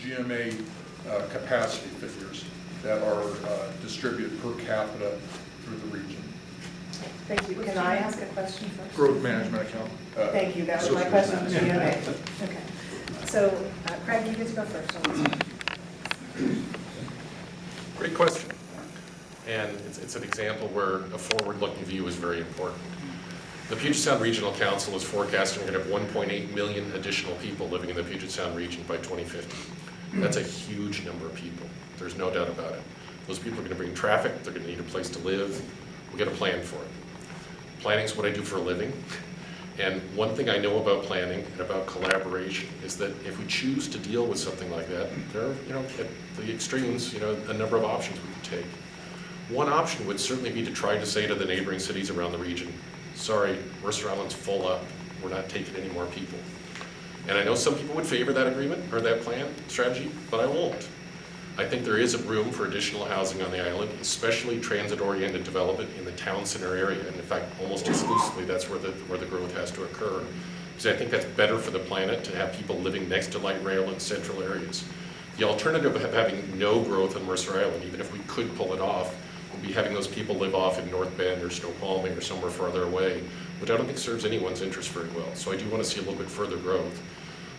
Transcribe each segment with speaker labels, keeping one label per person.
Speaker 1: GMA capacity figures that are distributed per capita through the region.
Speaker 2: Thank you. Can I ask a question first?
Speaker 1: Growth management account.
Speaker 2: Thank you. That was my question to GMA. Okay. So, Craig, you get to go first on this one.
Speaker 3: Great question. And it's an example where a forward-looking view is very important. The Puget Sound Regional Council is forecasting we're going to have 1.8 million additional people living in the Puget Sound region by 2050. That's a huge number of people. There's no doubt about it. Those people are going to bring traffic. They're going to need a place to live. We've got to plan for it. Planning is what I do for a living. And one thing I know about planning and about collaboration is that if we choose to deal with something like that, there are, at the extremes, a number of options we can take. One option would certainly be to try to say to the neighboring cities around the region, sorry, Mercer Island's full up. We're not taking any more people. And I know some people would favor that agreement or that plan, strategy, but I won't. I think there is a room for additional housing on the island, especially transit-oriented development in the town center area. And in fact, almost exclusively, that's where the growth has to occur. Because I think that's better for the planet to have people living next to light rail in central areas. The alternative of having no growth on Mercer Island, even if we could pull it off, would be having those people live off in North Bend or Snoqualmie or somewhere farther away, which I don't think serves anyone's interest very well. So I do want to see a little bit further growth.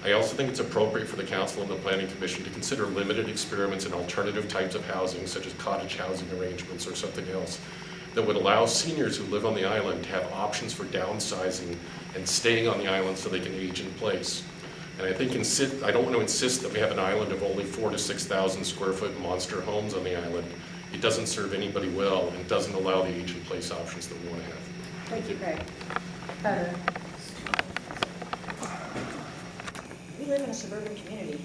Speaker 3: I also think it's appropriate for the Council and the Planning Commission to consider limited experiments in alternative types of housing, such as cottage housing arrangements or something else, that would allow seniors who live on the island to have options for downsizing and staying on the island so they can age in place. And I think I don't want to insist that we have an island of only 4,000 to 6,000 square foot monster homes on the island. It doesn't serve anybody well and doesn't allow the age in place options that we want to have.
Speaker 2: Thank you, Craig. Heather.
Speaker 4: We live in a suburban community.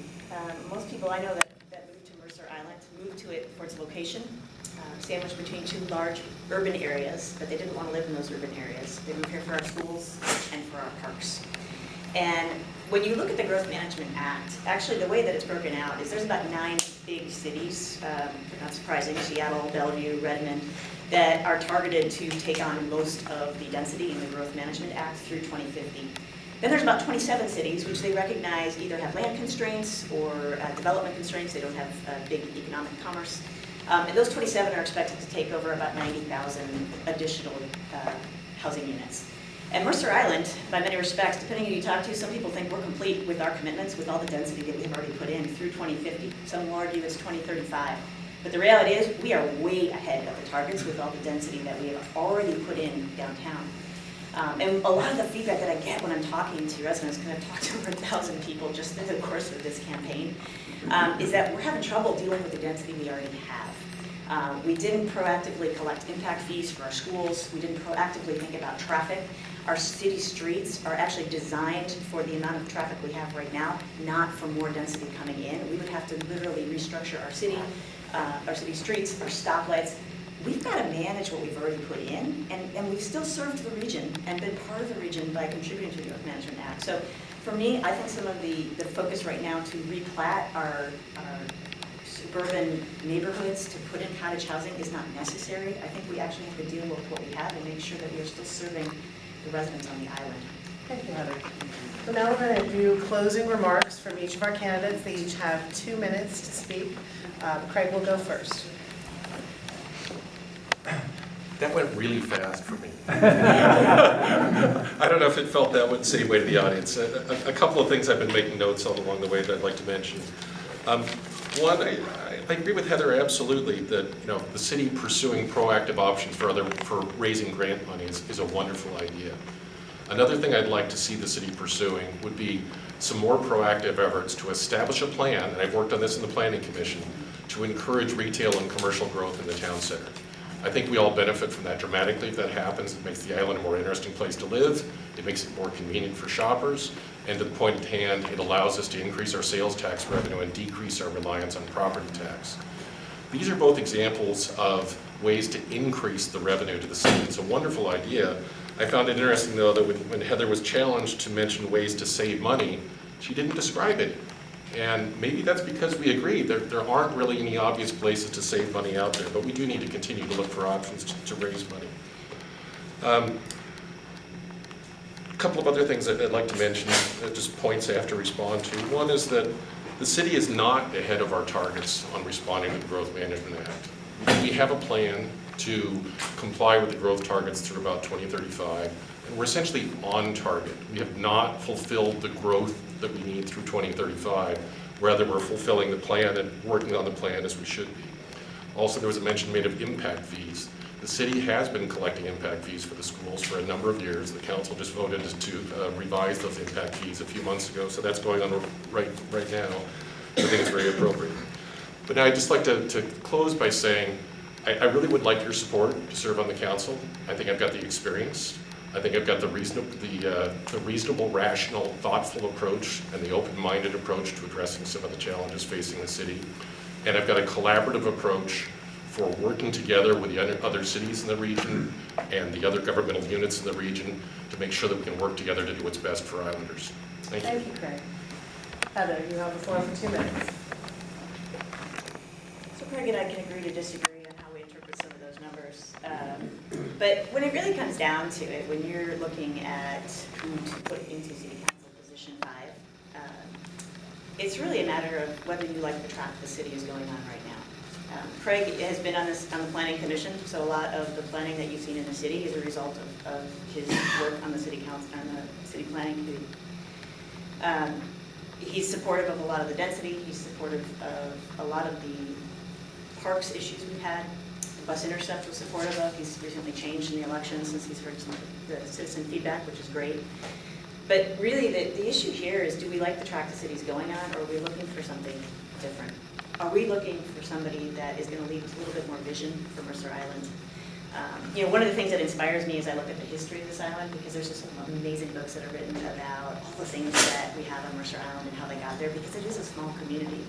Speaker 4: Most people I know that move to Mercer Island move to it for its location, sandwiched between two large urban areas, but they didn't want to live in those urban areas. They moved here for our schools and for our parks. And when you look at the Growth Management Act, actually the way that it's broken out is there's about 9 big cities, not surprising, Seattle, Bellevue, Redmond, that are targeted to take on most of the density in the Growth Management Act through 2050. Then there's about 27 cities which they recognize either have land constraints or development constraints. They don't have big economic commerce. And those 27 are expected to take over about 90,000 additional housing units. And Mercer Island, by many respects, depending on who you talk to, some people think we're complete with our commitments with all the density that we've already put in through 2050. Some will argue it's 2035. But the reality is we are way ahead of the targets with all the density that we have already put in downtown. And a lot of the feedback that I get when I'm talking to residents, because I've talked to over 1,000 people just in the course of this campaign, is that we're having trouble dealing with the density we already have. We didn't proactively collect impact fees for our schools. We didn't proactively think about traffic. Our city streets are actually designed for the amount of traffic we have right now, not for more density coming in. We would have to literally restructure our city streets, our stoplights. We've got to manage what we've already put in, and we've still served the region and been part of the region by contributing to the Growth Management Act. So for me, I think some of the focus right now to replat our suburban neighborhoods to put in cottage housing is not necessary. I think we actually have to deal with what we have and make sure that we are still serving the residents on the island.
Speaker 2: Thank you, Heather. So now we're going to do closing remarks from each of our candidates. They each have 2 minutes to speak. Craig will go first.
Speaker 3: That went really fast for me. I don't know if it felt that would same way to the audience. A couple of things I've been making notes on along the way that I'd like to mention. One, I agree with Heather absolutely that the city pursuing proactive options for raising grant money is a wonderful idea. Another thing I'd like to see the city pursuing would be some more proactive efforts to establish a plan, and I've worked on this in the Planning Commission, to encourage retail and commercial growth in the town center. I think we all benefit from that dramatically if that happens. It makes the island a more interesting place to live. It makes it more convenient for shoppers. And to the point at hand, it allows us to increase our sales tax revenue and decrease our reliance on property tax. These are both examples of ways to increase the revenue to the city. It's a wonderful idea. I found it interesting, though, that when Heather was challenged to mention ways to save money, she didn't describe it. And maybe that's because we agree there aren't really any obvious places to save money out there, but we do need to continue to look for options to raise money. A couple of other things that I'd like to mention, just points I have to respond to. One is that The city is not ahead of our targets on responding to the Growth Management Act. We have a plan to comply with the growth targets through about 2035, and we're essentially on target. We have not fulfilled the growth that we need through 2035. Rather, we're fulfilling the plan and working on the plan as we should be. Also, there was a mention made of impact fees. The city has been collecting impact fees for the schools for a number of years. The council just voted to revise those impact fees a few months ago, so that's going on right now. I think it's very appropriate. But now I'd just like to close by saying, I really would like your support to serve on the council. I think I've got the experience. I think I've got the reasonable, rational, thoughtful approach and the open-minded approach to addressing some of the challenges facing the city. And I've got a collaborative approach for working together with the other cities in the region and the other governmental units in the region to make sure that we can work together to do what's best for Islanders. Thank you.
Speaker 2: Thank you, Craig. Heather, you have the floor for 2 minutes.
Speaker 4: So Craig and I can agree to disagree on how we interpret some of those numbers. But when it really comes down to it, when you're looking at who to put into City Council position 5, it's really a matter of whether you like the track the city is going on right now. Craig has been on the planning commission, so a lot of the planning that you've seen in the city is a result of his work on the city council and the city planning committee. He's supportive of a lot of the density. He's supportive of a lot of the parks issues we've had. The bus intercept was supportive of. He's recently changed in the election since he's heard some of the citizen feedback, which is great. But really, the issue here is, do we like the track the city's going on, or are we looking for something different? Are we looking for somebody that is going to leave us a little bit more vision for Mercer Island? One of the things that inspires me is I look at the history of this island, because there's just some amazing books that are written about all the things that we have on Mercer Island and how they got there, because it is a small community.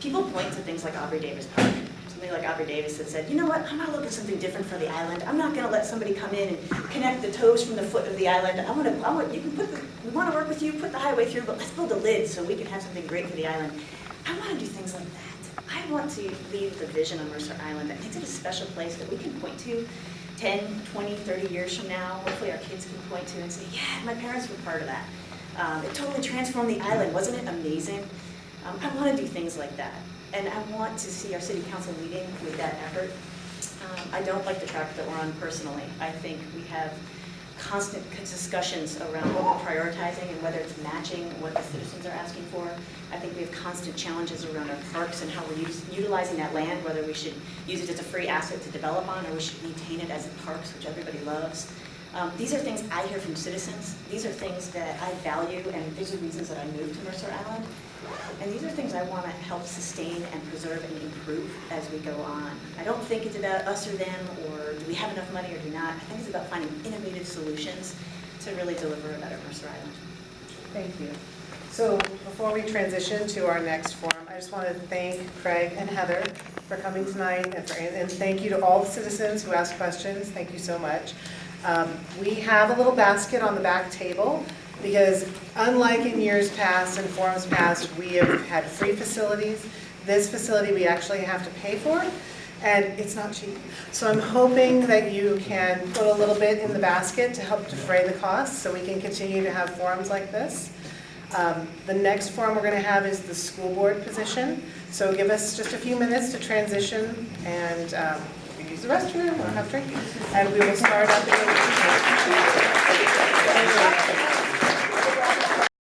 Speaker 4: People point to things like Aubrey Davis Park. Somebody like Aubrey Davis that said, you know what, I'm not looking for something different for the island. I'm not going to let somebody come in and connect the toes from the foot of the island. We want to work with you, put the highway through, but let's build a lid so we can have something great for the island. I want to do things like that. I want to leave the vision on Mercer Island that makes it a special place that we can point to 10, 20, 30 years from now. Hopefully our kids can point to and say, yeah, my parents were part of that. It totally transformed the island. Wasn't it amazing? I want to do things like that. And I want to see our city council leading with that effort. I don't like the track that we're on personally. I think we have constant discussions around what we're prioritizing and whether it's matching what the citizens are asking for. I think we have constant challenges around our parks and how we're utilizing that land, whether we should use it as a free asset to develop on or we should maintain it as parks, which everybody loves. These are things I hear from citizens. These are things that I value, and these are reasons that I moved to Mercer Island. And these are things I want to help sustain and preserve and improve as we go on. I don't think it's about us or them, or do we have enough money or do not. I think it's about finding innovative solutions to really deliver a better Mercer Island.
Speaker 2: Thank you. So before we transition to our next forum, I just want to thank Craig and Heather for coming tonight, and thank you to all the citizens who asked questions. Thank you so much. We have a little basket on the back table, because unlike in years past and forums past, we have had free facilities. This facility we actually have to pay for, and it's not cheap. So I'm hoping that you can put a little bit in the basket to help defray the costs so we can continue to have forums like this. The next forum we're going to have is the school board position. So give us just a few minutes to transition, and we can use the restroom or have a drink, and we will start up in